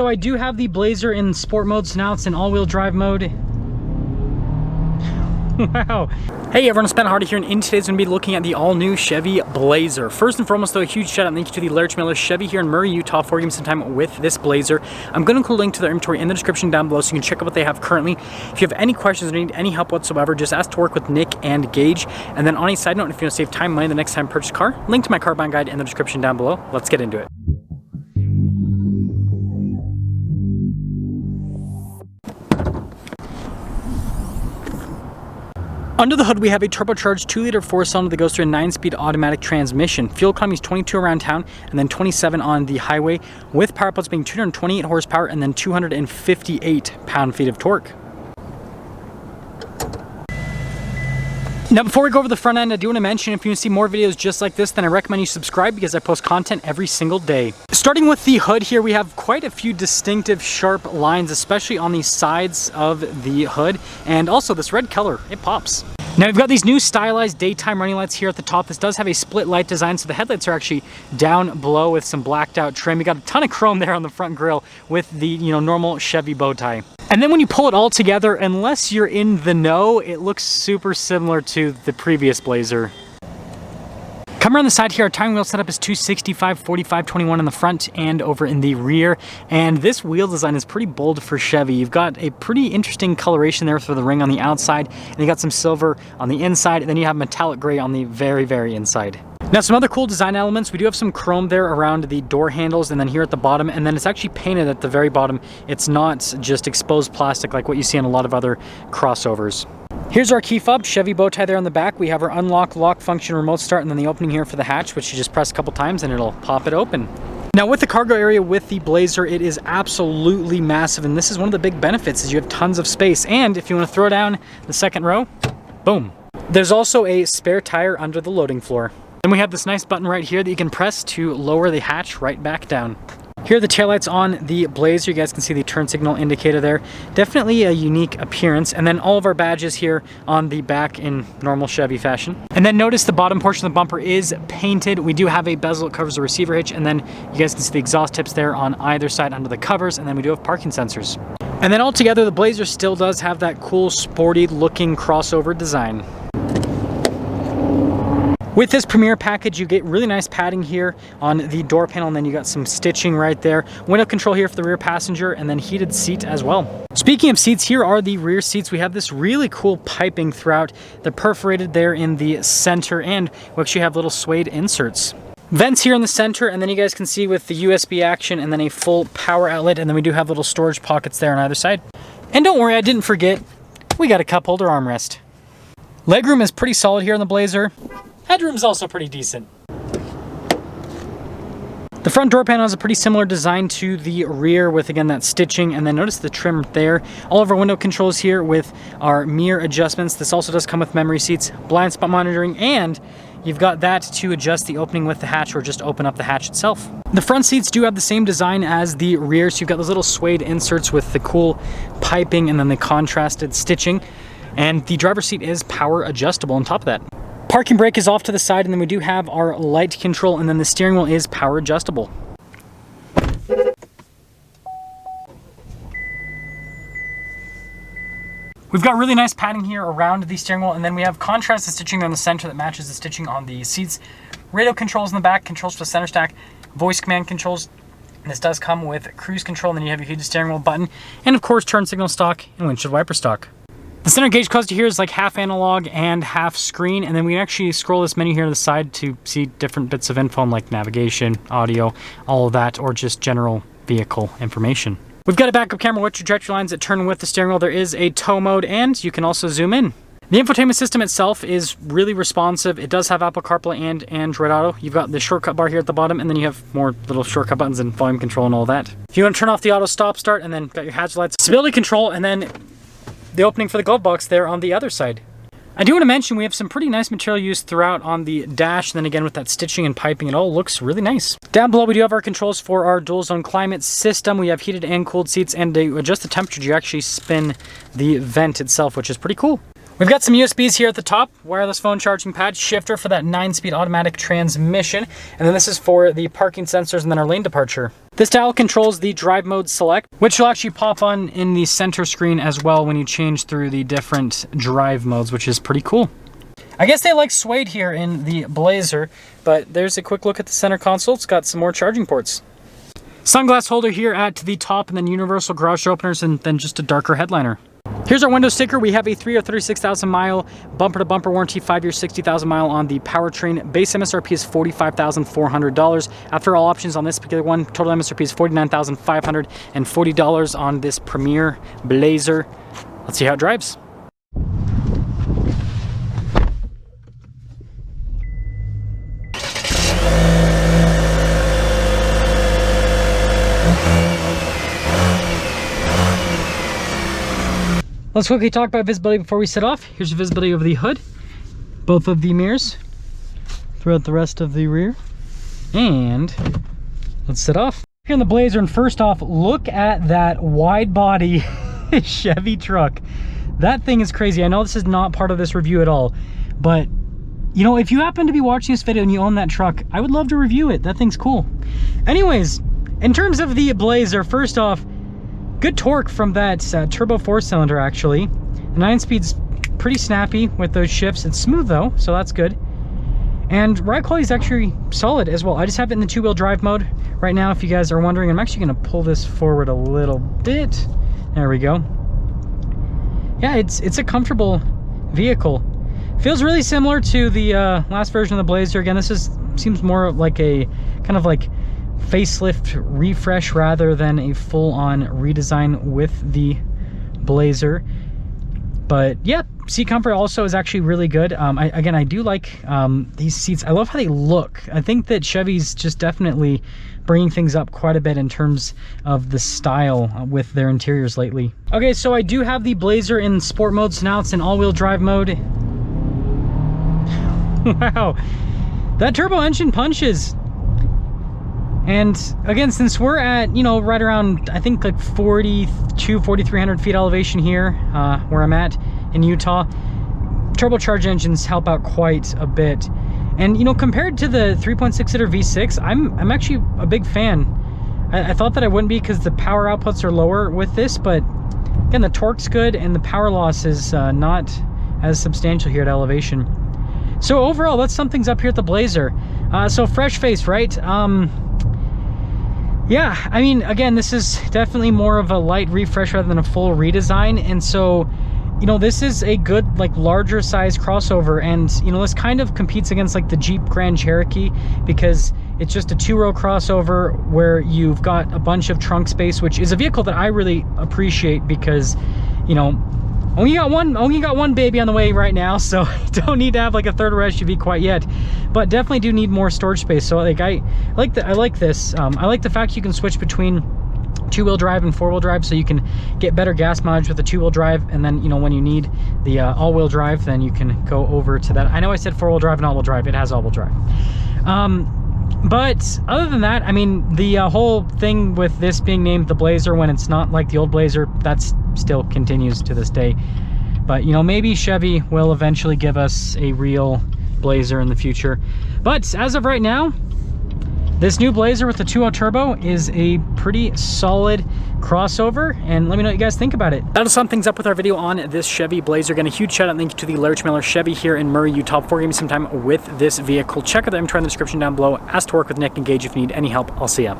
So I do have the Blazer in sport mode, so now it's in all-wheel drive mode. Wow. Hey everyone, it's Ben Hardy here, and in today's going to be looking at the all-new Chevy Blazer. First and foremost though, a huge shout out and thank you to the Larry Miller Chevy here in Murray, Utah for giving me some time with this Blazer. I'm going to include a link to their inventory in the description down below so you can check out what they have currently. If you have any questions or need any help whatsoever, just ask to work with Nick and Gage. And then on a side note, if you want to save time and money the next time you purchase a car, link to my car buying guide in the description down below. Let's get into it. Under the hood, we have a turbocharged 2-liter 4-cylinder that goes through a 9-speed automatic transmission. Fuel economy is 22 around town and then 27 on the highway, with power outputs being 228 horsepower and then 258 pound-feet of torque. Now, before we go over the front end, I do want to mention if you want to see more videos just like this, then I recommend you subscribe because I post content every single day. Starting with the hood here, we have quite a few distinctive sharp lines, especially on the sides of the hood, and also this red color, it pops. Now we've got these new stylized daytime running lights here at the top. This does have a split light design, so the headlights are actually down below with some blacked out trim. You got a ton of chrome there on the front grille with the normal Chevy bow tie. And then when you pull it all together, unless you're in the know, it looks super similar to the previous Blazer. Come around the side here, our timing wheel setup is 265, 45, 21 in the front and over in the rear. And this wheel design is pretty bold for Chevy. You've got a pretty interesting coloration there for the ring on the outside, and you got some silver on the inside, and then you have metallic gray on the very, very inside. Now, some other cool design elements, we do have some chrome there around the door handles and then here at the bottom, and then it's actually painted at the very bottom. It's not just exposed plastic like what you see on a lot of other crossovers. Here's our key fob, Chevy bow tie there on the back. We have our unlock, lock function, remote start, and then the opening here for the hatch, which you just press a couple times and it'll pop it open. Now with the cargo area with the Blazer, it is absolutely massive, and this is one of the big benefits is you have tons of space. And if you want to throw down the second row, boom. There's also a spare tire under the loading floor. Then we have this nice button right here that you can press to lower the hatch right back down. Here are the taillights on the Blazer. You guys can see the turn signal indicator there. Definitely a unique appearance. And then all of our badges here on the back in normal Chevy fashion. And then notice the bottom portion of the bumper is painted. We do have a bezel that covers the receiver hitch. And then you guys can see the exhaust tips there on either side under the covers. And then we do have parking sensors. And then altogether, the Blazer still does have that cool, sporty looking crossover design. With this Premier package, you get really nice padding here on the door panel, and then you got some stitching right there. Window control here for the rear passenger, and then heated seat as well. Speaking of seats, here are the rear seats. We have this really cool piping throughout. They're perforated there in the center, and we actually have little suede inserts. Vents here in the center, and then you guys can see with the USB action, and then a full power outlet, and then we do have little storage pockets there on either side. And don't worry, I didn't forget, we got a cup holder armrest. Legroom is pretty solid here in the Blazer. Headroom's also pretty decent. The front door panel has a pretty similar design to the rear with, again, that stitching, and then notice the trim there. All of our window controls here with our mirror adjustments. This also does come with memory seats, blind spot monitoring, and you've got that to adjust the opening with the hatch or just open up the hatch itself. The front seats do have the same design as the rear, so you've got those little suede inserts with the cool piping and then the contrasted stitching, and the driver's seat is power adjustable on top of that. Parking brake is off to the side, and then we do have our light control, and then the steering wheel is power adjustable. We've got really nice padding here around the steering wheel, and then we have contrasted stitching on the center that matches the stitching on the seats. Radio controls in the back, controls for the center stack, voice command controls. This does come with cruise control, and then you have your heated steering wheel button, and of course turn signal stock and windshield wiper stock. The center gauge cluster here is like half analog and half screen, and then we can actually scroll this menu here to the side to see different bits of info like navigation, audio, all of that, or just general vehicle information. We've got a backup camera with trajectory lines that turn with the steering wheel. There is a tow mode, and you can also zoom in. The infotainment system itself is really responsive. It does have Apple CarPlay and Android Auto. You've got the shortcut bar here at the bottom, and then you have more little shortcut buttons and volume control and all that. If you want to turn off the auto stop start, and then got your hazard lights, stability control, and then the opening for the glove box there on the other side. I do want to mention we have some pretty nice material used throughout on the dash, and then again with that stitching and piping, it all looks really nice. Down below we do have our controls for our dual zone climate system. We have heated and cooled seats, and to adjust the temperature you actually spin the vent itself, which is pretty cool. We've got some USBs here at the top, wireless phone charging pad, shifter for that 9-speed automatic transmission, and then this is for the parking sensors and then our lane departure. This dial controls the drive mode select, which will actually pop on in the center screen as well when you change through the different drive modes, which is pretty cool. I guess they like suede here in the Blazer, but there's a quick look at the center console. It's got some more charging ports. Sunglass holder here at the top, and then universal garage openers, and then just a darker headliner. Here's our window sticker. We have a 3-year, 36,000-mile bumper-to-bumper warranty, 5-year, 60,000-mile on the powertrain. Base MSRP is $45,400. After all options on this particular one, total MSRP is $49,540 on this Premier Blazer. Let's see how it drives. Let's quickly talk about visibility before we set off. Here's the visibility over the hood, both of the mirrors, throughout the rest of the rear, and let's set off. Here in the Blazer, and first off, look at that wide body Chevy truck. That thing is crazy. I know this is not part of this review at all, but you know, if you happen to be watching this video and you own that truck, I would love to review it. That thing's cool. Anyways, in terms of the Blazer, first off, good torque from that turbo 4-cylinder actually. The 9-speed's pretty snappy with those shifts. It's smooth though, so that's good. And ride quality is actually solid as well. I just have it in the 2-wheel drive mode right now, if you guys are wondering. I'm actually gonna pull this forward a little bit. There we go. Yeah, it's a comfortable vehicle. Feels really similar to the last version of the Blazer. Again, this seems more like a kind of like facelift refresh rather than a full-on redesign with the Blazer. But yeah, seat comfort also is actually really good. I do like these seats. I love how they look. I think that Chevy's just definitely bringing things up quite a bit in terms of the style with their interiors lately. Okay, so I do have the Blazer in sport mode, so now it's in all-wheel drive mode. Wow, that turbo engine punches. And again, since we're at, you know, right around, I think like 4,300 feet elevation here, where I'm at in Utah, turbocharged engines help out quite a bit. And, you know, compared to the 3.6-liter V6, I'm actually a big fan. I thought that I wouldn't be because the power outputs are lower with this, but again, the torque's good and the power loss is not as substantial here at elevation. So overall, let's sum things up here at the Blazer. So fresh face, right? Yeah, I mean, again, this is definitely more of a light refresh rather than a full redesign. And so, you know, this is a good, like, larger size crossover. And, you know, this kind of competes against, like, the Jeep Grand Cherokee because it's just a 2-row crossover where you've got a bunch of trunk space, which is a vehicle that I really appreciate because, you know, only got one baby on the way right now, so don't need to have like a third row SUV quite yet, but definitely do need more storage space. So like I like this. I like the fact you can switch between 2-wheel drive and 4-wheel drive, so you can get better gas mileage with the 2-wheel drive, and then, you know, when you need the all-wheel drive, then you can go over to that. I know I said 4-wheel drive and all-wheel drive. It has all-wheel drive. But other than that, I mean, the whole thing with this being named the Blazer when it's not like the old Blazer, that's still continues to this day. But, you know, maybe Chevy will eventually give us a real Blazer in the future. But as of right now, this new Blazer with the 2.0 turbo is a pretty solid crossover, and let me know what you guys think about it. That'll sum things up with our video on this Chevy Blazer. Again, a huge shout out and thank you to the Larry Miller Chevy here in Murray, Utah for giving me some time with this vehicle. Check out the inventory in the description down below. Ask to work with Nick and Gage if you need any help. I'll see ya.